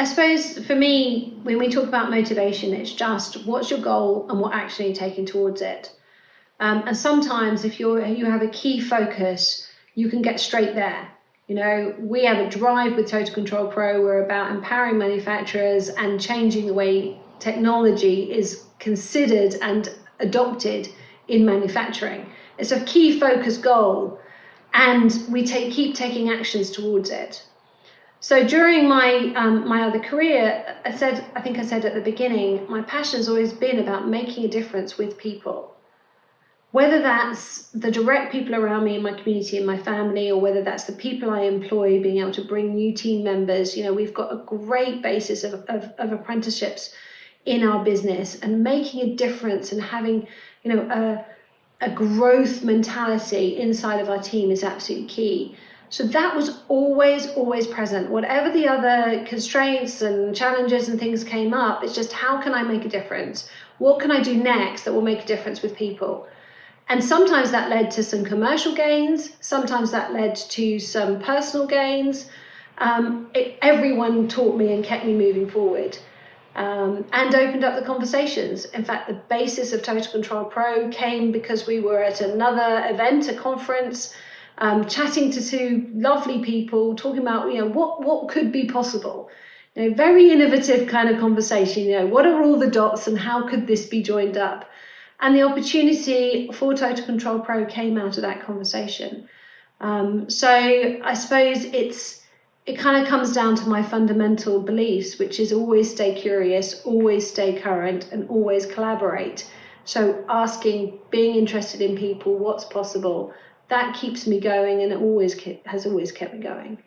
I suppose for me, when we talk about motivation, it's just what's your goal and what action you're taking towards it. And sometimes if you have a key focus, you can get straight there. You know, we have a drive with Total Control Pro. We're about empowering manufacturers and changing the way technology is considered and adopted in manufacturing. It's a key focus goal, and we keep taking actions towards it. So during my other career, I think I said at the beginning, my passion has always been about making a difference with people. Whether that's the direct people around me in my community, in my family, or whether that's the people I employ, being able to bring new team members. You know, we've got a great basis of apprenticeships in our business, and making a difference and having, you know, a growth mentality inside of our team is absolutely key. So that was always present. Whatever the other constraints and challenges and things came up, it's just, how can I make a difference? What can I do next that will make a difference with people? And sometimes that led to some commercial gains. Sometimes that led to some personal gains. Everyone taught me and kept me moving forward, and opened up the conversations. In fact, the basis of Total Control Pro came because we were at another event, a conference, chatting to two lovely people, talking about, you know, what could be possible. You know, very innovative kind of conversation. You know, what are all the dots and how could this be joined up? And the opportunity for Total Control Pro came out of that conversation. So I suppose it kind of comes down to my fundamental beliefs, which is always stay curious, always stay current, and always collaborate. So asking, being interested in people, what's possible, that keeps me going, and it has always kept me going.